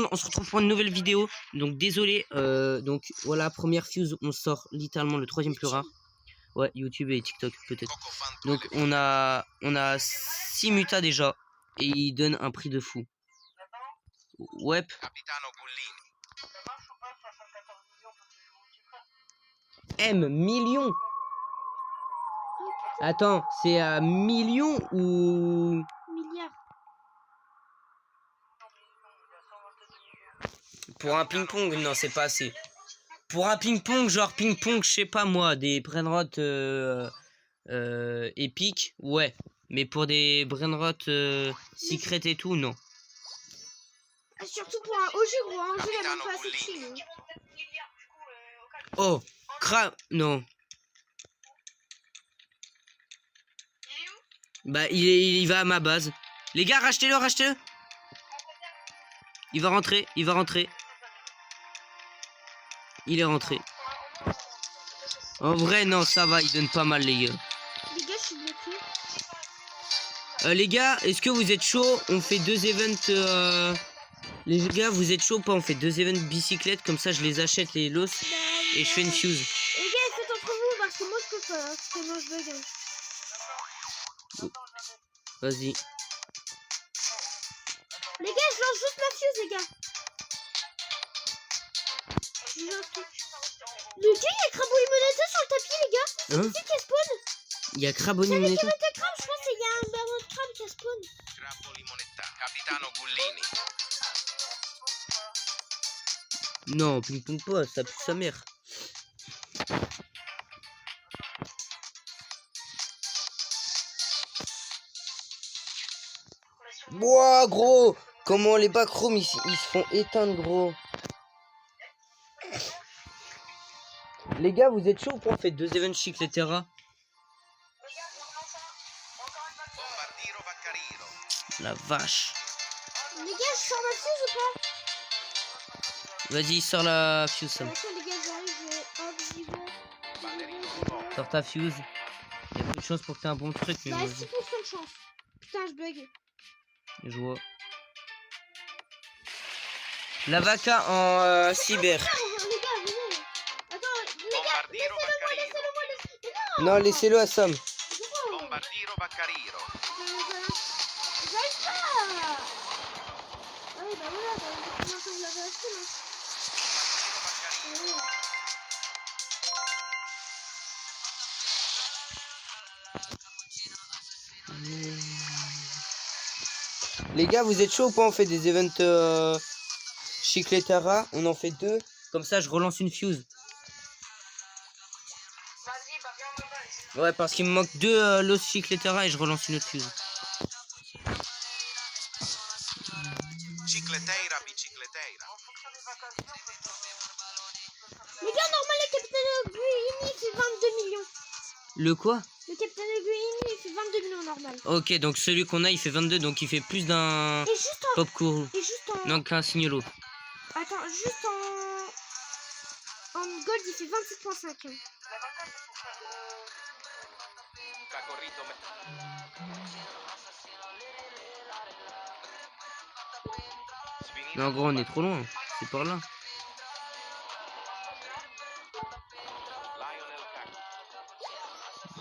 monde, on se retrouve pour une nouvelle vidéo. Donc désolé, donc voilà, première fuse, on sort littéralement le troisième plus rare. Ouais, YouTube et TikTok peut-être. Donc on a 6 mutas déjà. Et il donne un prix de fou. Ouais. M, million. Attends, c'est à million ou... Milliard. Pour un ping-pong, non, c'est pas assez. Pour un ping-pong, genre ping-pong, je sais pas moi, des brainrot épiques, ouais. Mais pour des brainrot secret et tout, non. Surtout pour un OG, gros, un OG, il a même pas assez de chill. Oh, non. Bah, il va à ma base. Les gars, rachetez-le, rachetez-le. Il va rentrer, il va rentrer. Il est rentré. En vrai, non, ça va, il donne pas mal, les gars. Les gars, je suis bloqué. Les gars, est-ce que vous êtes chaud? On fait 2 events. Les gars, vous êtes chaud ou pas? On fait 2 events bicyclettes, comme ça je les achète, les los, et je fais une fuse. Les gars, faites entre vous, parce que moi je peux pas, parce que moi je bug. Vas-y. Les gars, je lance juste ma fuse, les gars. Les gars, il y a Crabo Limonata sur le tapis, les gars. Hein? C'est qui spawn? Il y a Crabo Limonata. Limonata. Je pense qu'il y a un baron de crabe qui a spawn. Non, ping-pong pas, ça pue sa mère. Ouah, gros, comment les backrooms ils se font éteindre, gros. Les gars, vous êtes chaud pour on fait 2 events chic les terras? La vache. Les gars, je sors ma fuse ou pas? Vas-y, sors la fuse, Sam. Attends, les gars, j'arrive, hop, j'y vais. Sors ta fuse. Il y a peu de chance pour que t'aies un bon truc, mais Bah, moi, 6% de chance. Putain, je bug. je vois. La vaca en cyber. Les gars, venez. Attends, les gars, laissez-le-moi, laissez-le-moi, laissez-le. Non, laissez-le à Sam. J'arrive pas. Ah oui, bah voilà, bah, comment ça vous l'avez acheté, là? Les gars, vous êtes chaud ou pas? On fait des events Chicletara. On en fait 2. Comme ça, je relance une fuse. Ouais, parce qu'il me manque 2 Los Chicletara et je relance une autre fuse. Les gars, normal, le Capitaine Guini fait 22 millions. Le quoi? Le Capitaine Guini fait 22 millions normal. Ok, donc celui qu'on a, il fait 22, donc il fait plus d'un popcorn. Et juste en... Non, qu'un signalo. Attends, juste en gold, il fait 27,5. Non, gros, on est trop loin. C'est par là.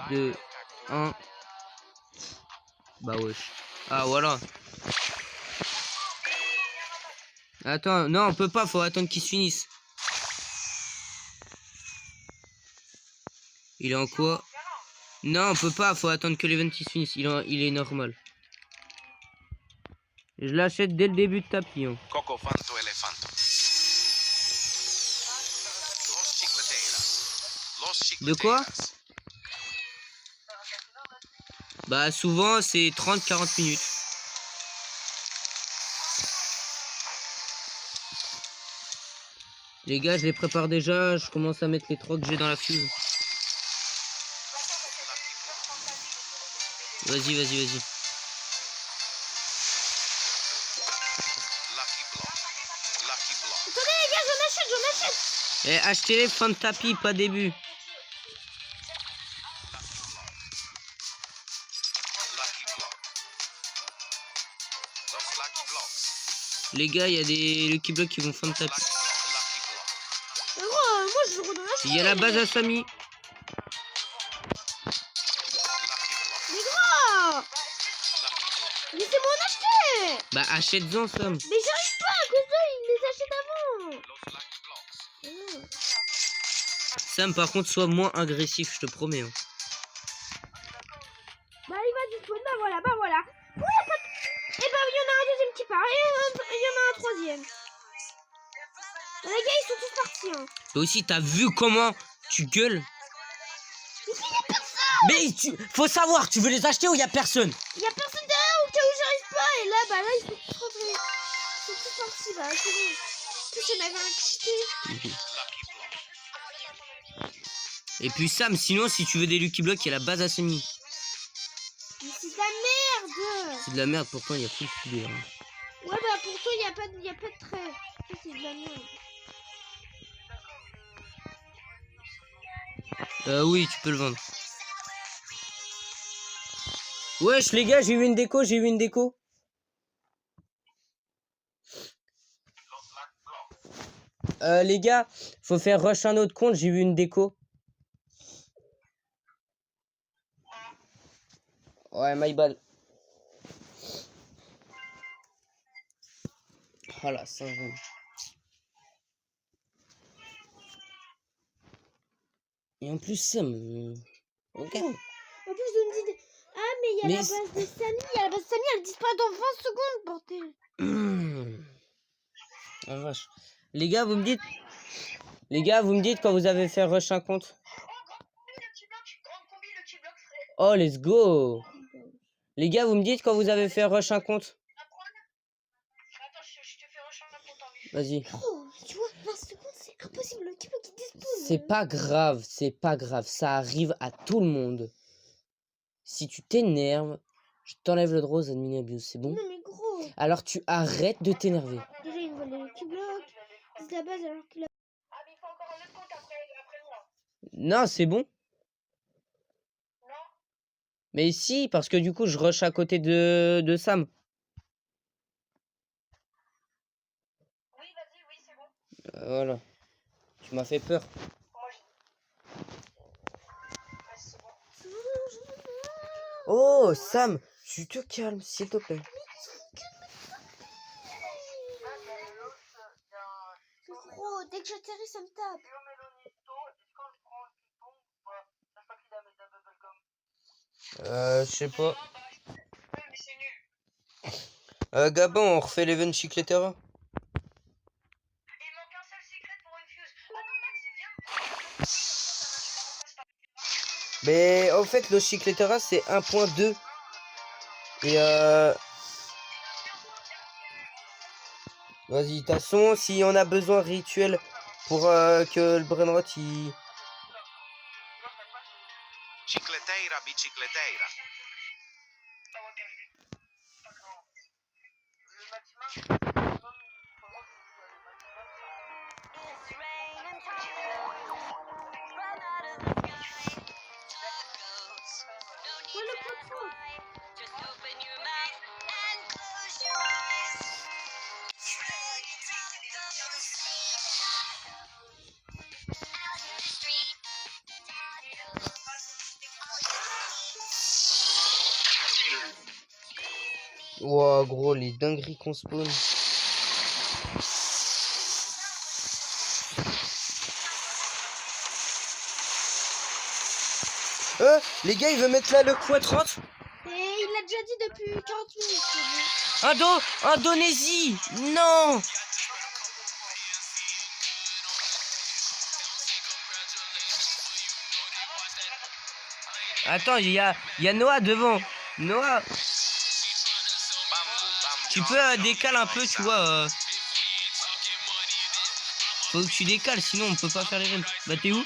Deux, 1. Bah wesh. Ah voilà. Attends, non, on peut pas, faut attendre qu'il se finisse. Il est en quoi? Non, on peut pas, faut attendre que l'event se finisse. Il est normal. Je l'achète dès le début de tapis. Hein. De quoi? Bah souvent c'est 30-40 minutes. Les gars, je les prépare déjà, je commence à mettre les 3 que j'ai dans la fuse. Vas-y, vas-y, vas-y. Attendez les gars, j'en achète. Eh, achetez-les fin de tapis, pas début. Les gars, il y a des Lucky Block qui vont fin de tapis. Mais gros, moi je redonne un Il y a la base à Samy. Mais gros, laissez-moi en acheter. Bah achète-en Sam. Mais j'arrive pas à cause d'eux, ils les achètent avant. Sam par contre sois moins agressif, je te promets. Hein. Bah il va du spawn, bah voilà. Et bah il y en a un deuxième qui part, et il y en a un troisième. Bah, les gars ils sont tous partis. Hein. Toi aussi t'as vu comment tu gueules? Mais faut savoir, tu veux les acheter ou y a personne? Il y a personne derrière au cas où j'arrive pas, et là bah là ils sont tous rentrés. Ils sont tous partis là, c'est bon. En plus il y en avait un qui Et puis Sam, sinon si tu veux des Lucky Block, il y a la base à Samy. Mais c'est de la merde. C'est de la merde, pourtant il y a plus de filet. Hein. Ouais bah pour toi il y a pas de trait. Ça c'est de la merde. Oui, tu peux le vendre. Wesh les gars, j'ai eu une déco. Les gars, faut faire rush un autre compte, j'ai eu une déco. Ouais, my bad. Voilà, ça va. Et en plus, ça me... Regarde. En plus vous me dites, ah mais il y a la base de Samy, elle disparaît dans 20 secondes, bordel. Ah, vache. Les gars, vous me dites quand vous avez fait rush un compte. Oh, let's go. Les gars, vous me dites quand vous avez fait rush un compte. Vas-y. Oh, tu vois, 20 secondes, c'est impossible. Le type qui dispose. C'est pas grave. Ça arrive à tout le monde. Si tu t'énerves, je t'enlève le droit aux admin abuse, c'est bon? Non, mais gros. Alors tu arrêtes de t'énerver. Déjà, il me vole les Lucky Block. C'est la base alors qu'il a. Ah, mais il faut encore un autre compte après moi. Non, c'est bon. Non? Mais si, parce que du coup, je rush à côté de Sam. Oui, vas-y, oui, c'est bon. Voilà. Tu m'as fait peur. Moi, ouais, c'est bon. Oh, Sam, tu te calmes, s'il te plaît. Gros, dès que j'atterris, ça me tape. Je sais pas. Ouais, mais c'est nul. Gabon, on refait l'event Chicletera. Il manque un seul secret pour une fuse. Attends, Max, c'est bien. Mais en fait, le Chicletera, c'est 1.2. Et vas-y, de toute façon, si on a besoin rituel pour que le Brainrot il... Chicleteira, bicicleteira. Wow, gros, les dingueries qu'on spawn. Les gars, il veut mettre là le x30. Et il l'a déjà dit depuis 40 minutes. Indonésie. Non. Attends, il y a Noah devant. Noah. Tu peux décaler un peu, tu vois. Faut que tu décales, sinon on peut pas faire les runs. Bah t'es où?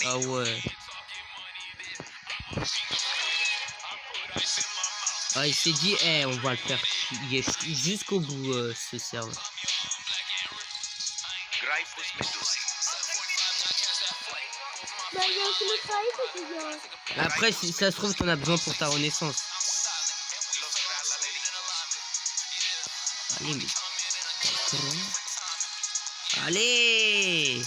Ah ouais. Ah, il s'est dit, on va le faire jusqu'au bout, ce serveur. Bah, il y a aussi le travail, les gars. Après, si ça se trouve, t'en as besoin pour ta renaissance. Allez, mais... Allez!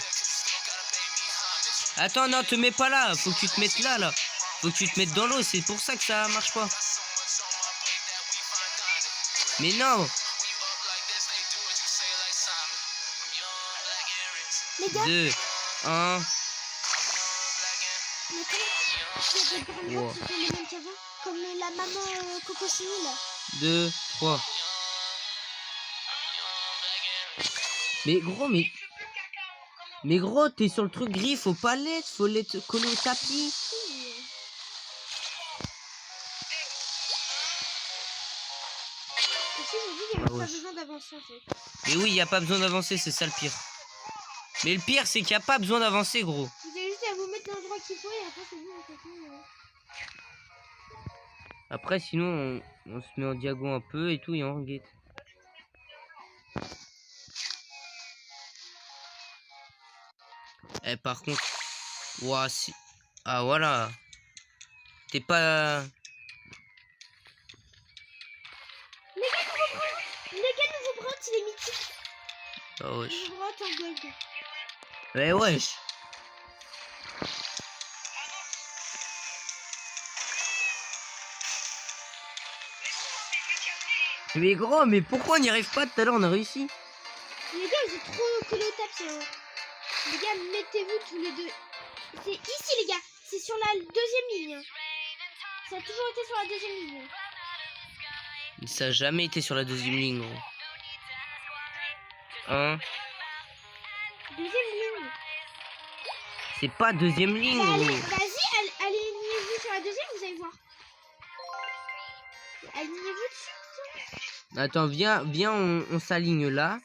Attends, non, te mets pas là. Faut que tu te mettes là, là. Faut que tu te mettes dans l'eau. C'est pour ça que ça marche pas. Mais non! Les gars, 2, 1. mais comment il y a des grandes gens qui font les mêmes qu'avant, comme la maman Coco Chini, là. 2, 3. Mais gros, mais gros, t'es sur le truc gris, faut pas l'être, faut l'être collé au tapis. Et si j'ai dit qu'il n'y avait pas besoin d'avancer, en fait. Mais oui, y a pas besoin d'avancer, c'est ça le pire. Mais le pire, c'est qu'il y a pas besoin d'avancer, gros. Vous avez juste à vous mettre dans l'endroit qu'il faut et après c'est bon, en fait. Après, sinon, on se met en diago un peu et tout, et on guette. Eh, par contre... Ouah, si... Ah, voilà. T'es pas... Les gars, nouveau brand, il est mythique. Ah, wesh. Nouveau brand en gold. Ouais, wesh. Mais gros, mais pourquoi on n'y arrive pas tout à l'heure? On a réussi. Les gars, vous êtes trop collés au tapis. Hein. Les gars, mettez-vous tous les deux. C'est ici, les gars. C'est sur la deuxième ligne. Hein. Ça a toujours été sur la deuxième ligne. Ça a jamais été sur la deuxième ligne, gros. 1. Deuxième ligne. C'est pas deuxième ligne, Bah, gros. vas-y, alignez-vous sur la deuxième, vous allez voir. Alignez-vous dessus. Attends, viens, on s'aligne là.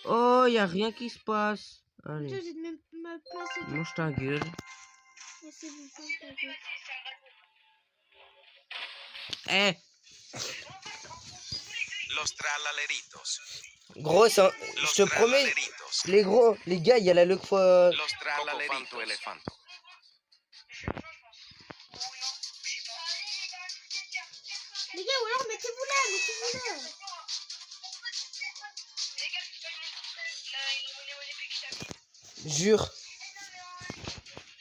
Oh, y a rien qui se passe. Putain, Allez, j'ai de même ma place. mange ta gueule. Mais c'est bon, c'est ta gueule. Eh, Los tralaleritos. gros, je Los te promets, tralaleritos. les gros, les gars, il y a la look fois. Los tralaleritos. Elefanto. Les gars, ou alors mettez-vous là, mettez-vous là. Jure.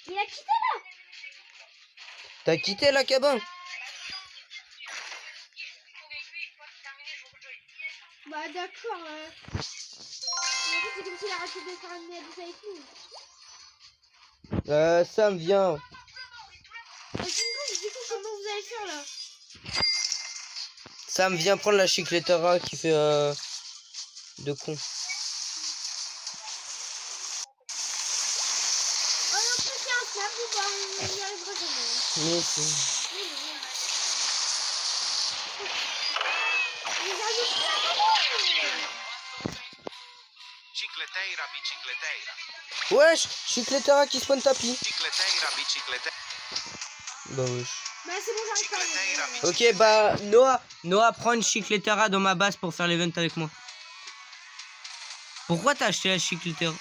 Il a quitté là. T'as quitté la cabane? Bah d'accord. Mais en fait, c'est comme s'il a arrêté de faire une abus avec nous. Sam, viens. Du coup, comment vous allez faire là? Sam, viens prendre la chicletera qui fait de con. Oh non, c'est un snap ou pas? On n'y arrivera jamais. Mais c'est... Chicleteira, bicicleteira. Wesh, chicletera qui spawn tapis. Chicleteira, bicicleteira. Bah wesh. Bah c'est bon, j'arrive pas. Chicleteira, Ok, bah Noah, prends une chicletera dans ma base pour faire l'event avec moi. Pourquoi t'as acheté la chicletera?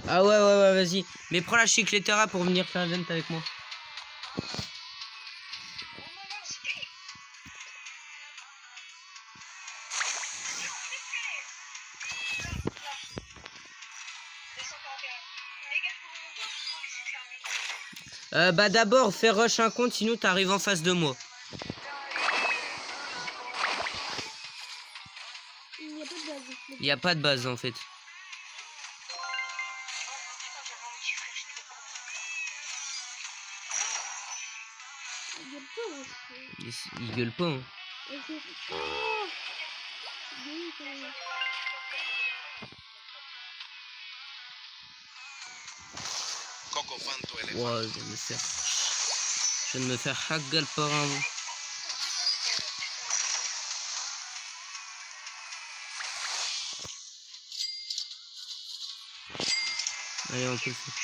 Ah ouais, vas-y. Mais prends la chicletera pour venir faire l'event avec moi. Bah d'abord, fais rush un compte, sinon t'arrives en face de moi. Il n'y a pas de base. Il y a pas de base en fait. Il y a pas, hein, Il gueule pas. Hein. Oh oui, quand même. Coco Fanto, elefanto. Ouais, je viens de me faire haggal par un. Allez, on peut le faire.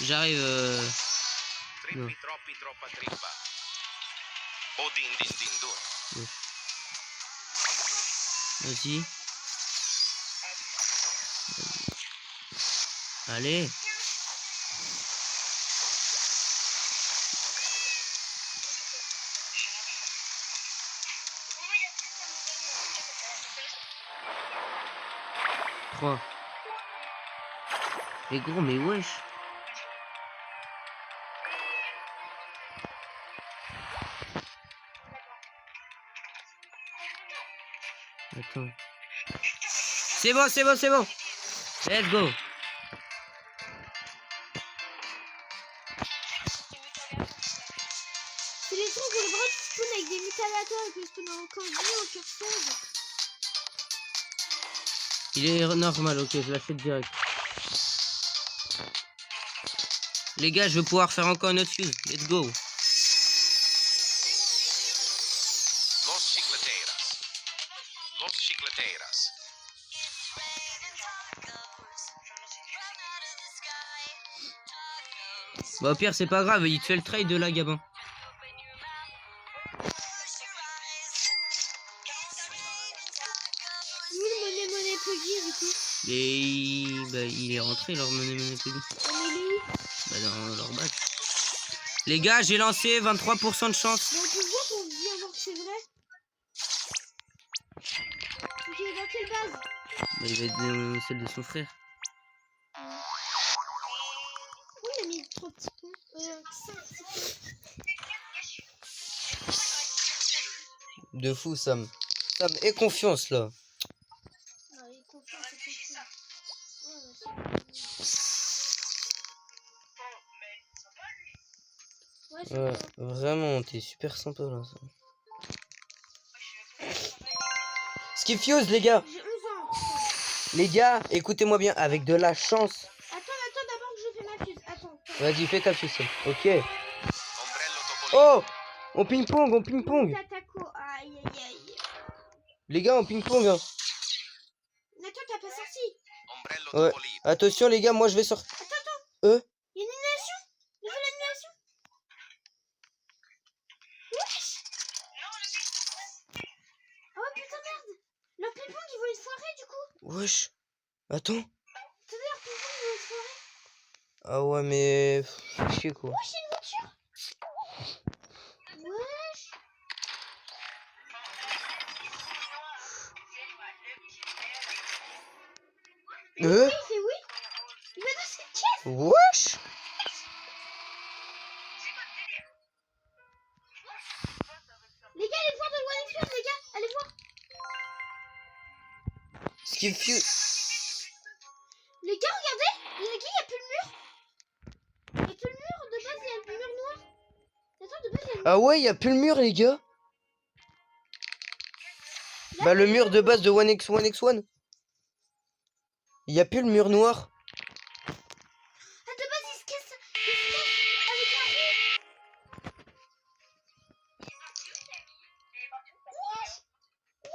J'arrive. Non. Trippi, troppi, troppa trippa. O din din din dun. Vas-y. Allez. Trois. Mais gros, mais wesh. Attends. C'est bon, c'est bon, c'est bon. Let's go. C'est les trucs où le bras tu spawn avec des mutalateurs et que je spawn encore vie au cœur sombre. Il est normal, ok, je l'achète direct. Les gars, je vais pouvoir faire encore une autre fuse. Let's go. Los chicleteras. Los chicleteras. Bah au pire, c'est pas grave, il te fait le trade de là, Gabin. Nous le monnaie pluggy du coup. Et bah, il est rentré leur monnaie Monopoly. On est où? Bah dans leur badge. Les gars, j'ai lancé 23% de chance. Mais on peut voir pour bien voir que c'est vrai. Ok, dans quelle base? Bah, il va être dans celle de son frère. Oui, il a mis 3 petits points. 5 petits points. De fou, Sam. Sam, aie confiance là. Non, il est confiant, c'est confiant. Ouais, c'est Ouais, bon. vraiment, t'es super sympa là. Sam. Skifuse, les gars. J'ai 11 ans. Les gars, écoutez-moi bien, avec de la chance. Attends d'abord que je fais ma fuse. Attends. Vas-y, fais ta fuse, Sam. Ok. Ombrello topolino. Oh, on ping-pong, on ping-pong. Tatako. Aïe aïe aïe. Les gars, on ping-pong. Hein. Attends, t'as pas sorti. Ombrello Ouais. topolino. Attention, les gars, moi je vais sortir. Attends. Euh Il y a une annulation. Il fait l'annulation. Wesh. Oh putain merde. Leur ping-pong ils vont être foirés du coup. Wesh. Attends. Attendez, leur ping-pong ils vont être foirés. Ah ouais, mais... Fais chier, quoi. Wesh, une voiture. Wesh. Il fait oui. Il va dans cette caisse. Wesh. Les gars, allez voir de loin les les gars. Allez voir. Skifuse. Les gars, regardez. Les gars, il n'y a plus le mur. Il n'y a plus le mur. De base, il y a le mur noir. Attends, de base, il y a le mur. Ah ouais, y a plus le mur, les gars. Bah le mur de base de 1x1x1. Y a plus le mur noir. Ah, de base, il se casse avec un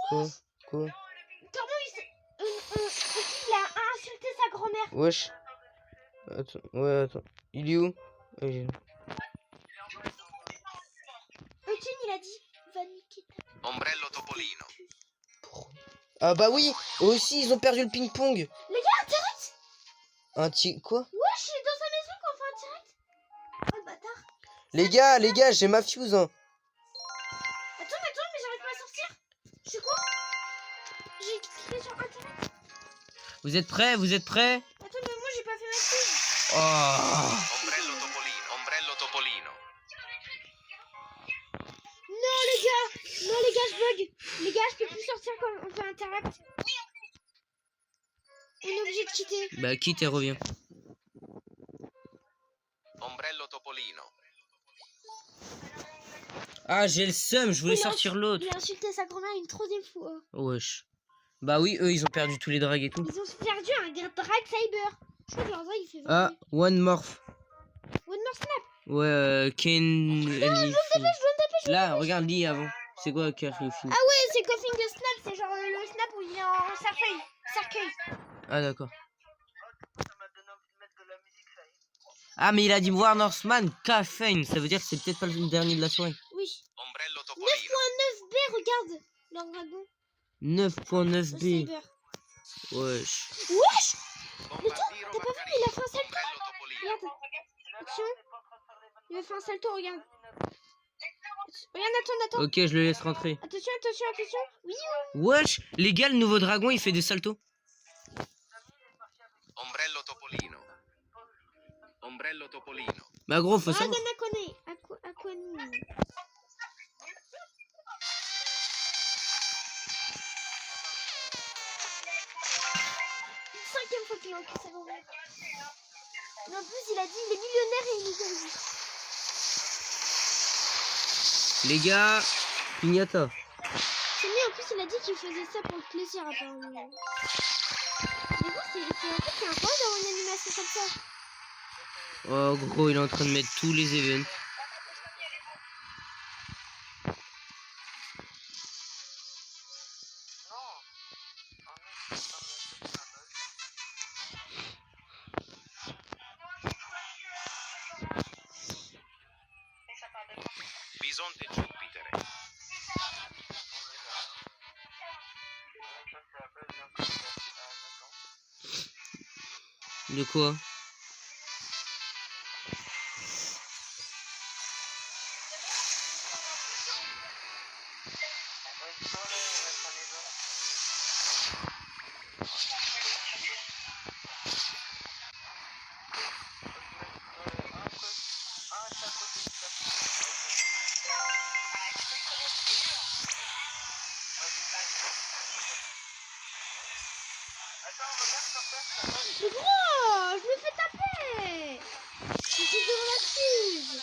roue. Quoi? Comment il il a insulté sa grand-mère. Wesh. Attends, ouais, attends. Il est où? Ah, il est là. Eugene, il a dit va niquer ta... Ombrello topolino. Ah bah oui. Aussi, ils ont perdu le ping-pong. Les gars, direct. Quoi? Wesh, il est dans sa maison qu'on fait un direct. Oh, le bâtard. Les gars, j'ai ma fuse. Hein. Attends, mais j'arrive pas à sortir. Je suis quoi? J'ai cliqué sur internet. Vous êtes prêts? Attends, mais moi j'ai pas fait ma fuse. Oh. Ombrello topolino. Ombrello topolino. Non, les gars, je bug. Les gars, je peux plus sortir quand on fait interact. On est obligé de quitter. Bah quitte et reviens. Ombrello topolino. Ah, j'ai le seum, je voulais sortir l'autre. Il a insulté sa grand-mère une troisième fois. Wesh. Bah oui, eux, ils ont perdu tous les drags et tout. Ils ont perdu un drag cyber. Je crois que leur drag il fait 20 Ah, One Morph. One more snap. Ouais, Ken... Je dois me dépêcher. Là, regarde, lis avant. C'est quoi Ken Ah ouais, c'est coughing the snap. C'est genre le snap où il est en cercueil. Ah d'accord. Ah mais il a dit voir Northman, Caffeine. Ça veut dire que c'est peut-être pas le dernier de la soirée. Oui. Ombrello topolino. 9.9B, regarde. Leur dragon. 9.9B. Le cyber. Wesh. Wesh. Bombardiro T'as pas vu, Maccarino. il a fait un fait un salto, regarde. Regarde, attends. Ok, je le laisse rentrer. Attention. Oui. Wesh, les gars, le nouveau dragon, il fait des saltos. Ombrello Topolino. Ombrello Topolino. Bah gros, faut Dragon savoir. Aquani. Cinquième fois qu'il a encaissé l'euro. Mais en plus, il a dit il est millionnaire et il nous a dit. Les gars, pignata. C'est mieux, en plus, il a dit qu'il faisait ça pour le plaisir, apparemment. Mais bon, en fait, c'est incroyable d'avoir une animation comme ça. Oh gros, il est en train de mettre tous les events. Bisonte Jupiter. De quoi? Mais gros, je me fais taper. J'étais devant la fuse.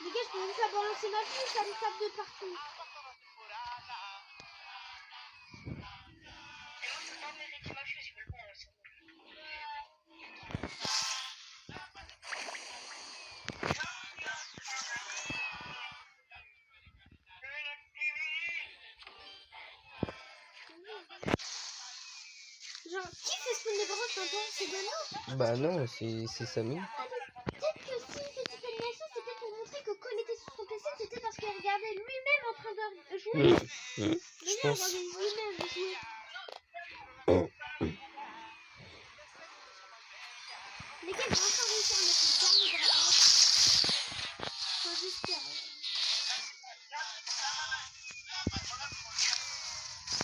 Les gars, je peux même pas balancer ma fuse, ça me tape de partout. Genre, qui fait spawn des bras maintenant? C'est Dano? Bah non, c'est Samy. Peut-être que s'il fait cette animation, c'était pour montrer que quand il était sur son PC, c'était parce qu'il regardait lui-même en train de jouer. Je Il pense. regardait lui-même jouer. Les gars, ils vont enfin réussir à mettre le dernier dragon. Enfin, j'espère.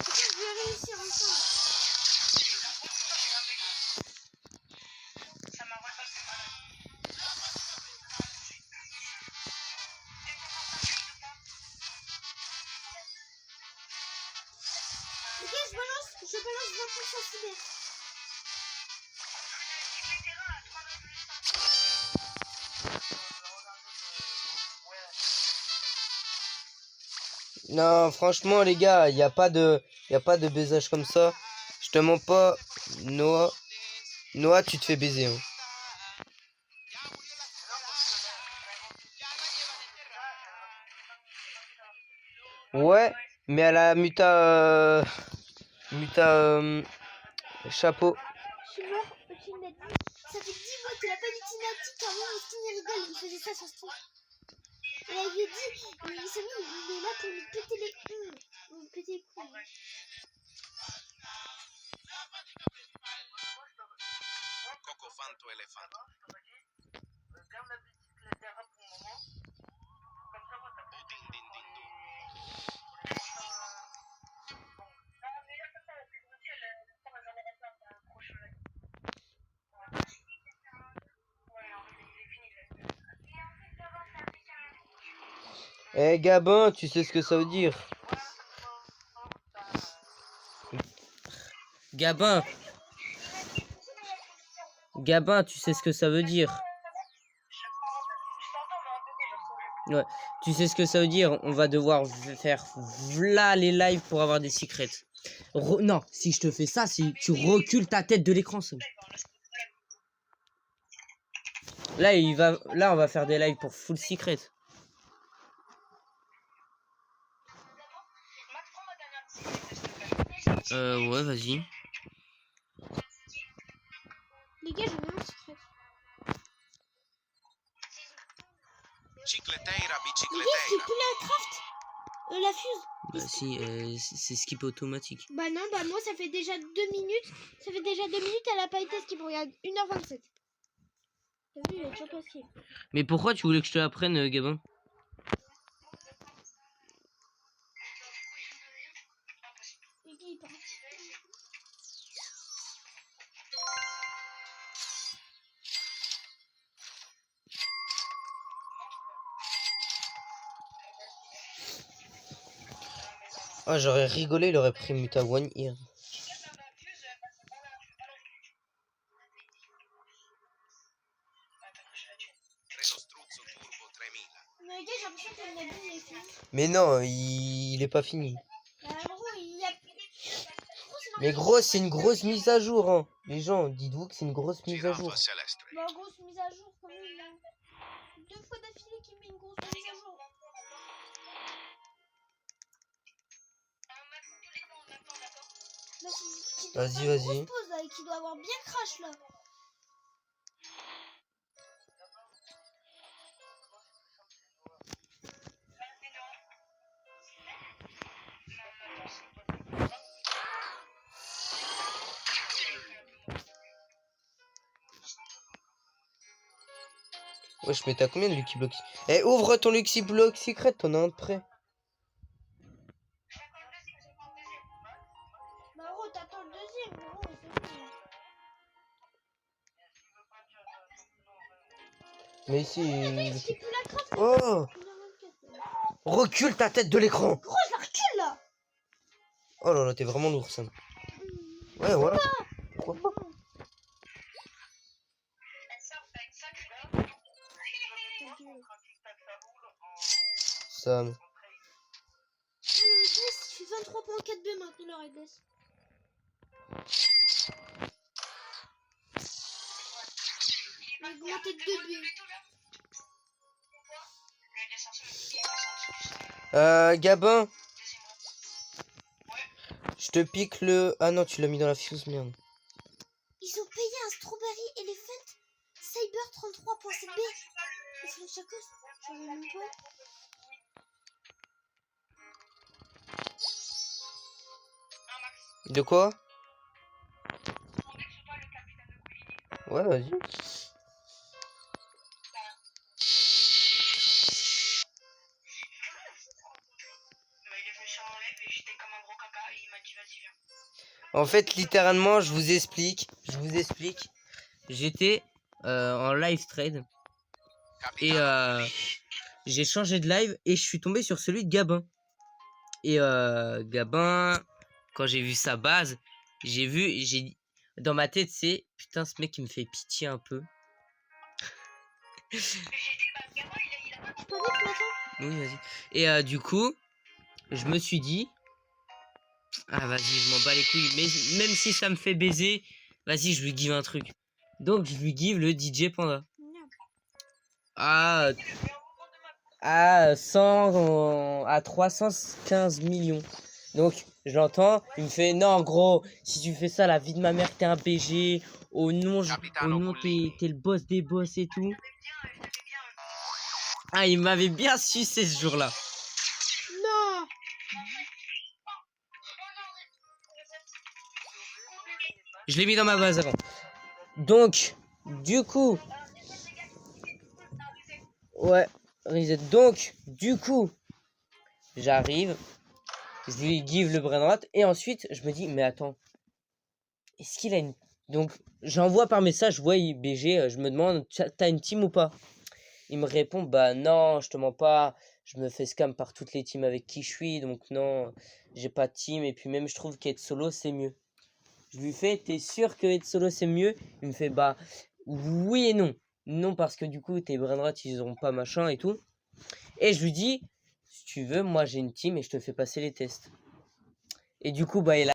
Les gars, je vais réussir enfin. Les gars, je balance 20% cyber. Non, franchement, les gars, y a pas de baisage comme ça. Je te mens pas, Noah. Noah, tu te fais baiser. Hein. Ouais, mais à la muta chapeau. Je suis mort, tu m'as dit. Ça fait 10 mois qu'il a pas dit Tinati, avant il Steam rigole, il faisait ça sur Steam. Et là, il lui a dit, il s'est mis, il est là pour lui péter les pour lui péter les couilles. Coco Fanto Elefanto. Oh, ding, ding, ding, dong. Eh Gabin, tu sais ce que ça veut dire? Gabin, tu sais ce que ça veut dire? Ouais, tu sais ce que ça veut dire? On va devoir faire v'là les lives pour avoir des secrets. Non, si je te fais ça, si tu recules ta tête de l'écran, ça. Là, on va faire des lives pour full secret. Ouais, vas-y. Les gars, j'en ai un secret. Cicleteira, Les gars, c'est bicicleteira. plus la craft. La fuse. Bah si, c'est skip automatique. Bah non, bah moi ça fait déjà 2 minutes. Ça fait déjà 2 minutes, elle a pas été skip. Regarde, 1h27. T'as vu, elle est toujours pas skip. Mais pourquoi tu voulais que je te l'apprenne, Gabin? Et qui il part? Ah, j'aurais rigolé, il aurait pris Muta One Ear. Credo Struzzo Turbo 3000. Mais gars, j'ai l'impression que le nabis est fini. Mais non, il est pas fini. Bah gros, il y a. Gros, c'est Mais marqué- gros, c'est une grosse mise à jour, hein. Les gens, dites-vous que c'est une grosse mise à jour. Giraffa Celestre. Bah grosse mise à jour quand même. Hein. 2 fois d'affilée qu'il met une grosse mise à jour. Là, c'est qui doit Vas-y, faire une vas-y. grosse pause là et qui doit avoir bien crash là. Wesh, mais t'as combien de Lucky Block? Eh, ouvre ton Lucky Block secret, t'en as un de près. Bah gros, t'attends le deuxième, gros, c'est bon. Mais ici. Il skip plus la craft. Oh! 1h24. Recule ta tête de l'écran! Gros, je la recule là. Oh là là, t'es vraiment lourd, ça. Ouais, voilà. Pourquoi pas? Sam. Tu fais 23.42 maintenant le Red Death. Augmenté de 2 billes. Gabin. Je te pique le. Ah non, tu l'as mis dans la fuse, merde. Ils ont payé un Strawberry Elephant Cyber 33.7B. Mais c'est le chacos. Je veux même pas. De quoi? Ouais, vas-y. En fait, littéralement, je vous explique. J'étais en live trade et j'ai changé de live et je suis tombé sur celui de Gabin. Et Gabin, quand j'ai vu sa base, j'ai dans ma tête, c'est putain, ce mec il me fait pitié un peu. Tu peux mettre maintenant? Oui, vas-y. Et du coup, je me suis dit, ah vas-y, je m'en bats les couilles. Mais même si ça me fait baiser, vas-y, je lui give un truc. Donc je lui give le DJ Panda. À 315 millions. Donc je l'entends, il me fait non gros, si tu fais ça, la vie de ma mère, t'es un BG. Au nom, t'es le boss des boss et tout. Ah, il m'avait bien sucé ce jour-là. Non. Je l'ai mis dans ma base avant. Donc, du coup. Ouais, reset. Donc, du coup, j'arrive. Je lui give le brain rot. Et ensuite, je me dis, mais attends. Est-ce qu'il a une. Donc, j'envoie par message, ouais, BG, je me demande, t'as une team ou pas? Il me répond, bah non, je te mens pas. Je me fais scam par toutes les teams avec qui je suis. Donc, non, j'ai pas de team. Et puis, même, je trouve qu'être solo, c'est mieux. Je lui fais, t'es sûr que être solo c'est mieux? Il me fait, bah oui et non. Non, parce que du coup, tes brainrats, ils auront pas machin et tout. Et je lui dis, si tu veux, moi j'ai une team et je te fais passer les tests. Et du coup, bah, il a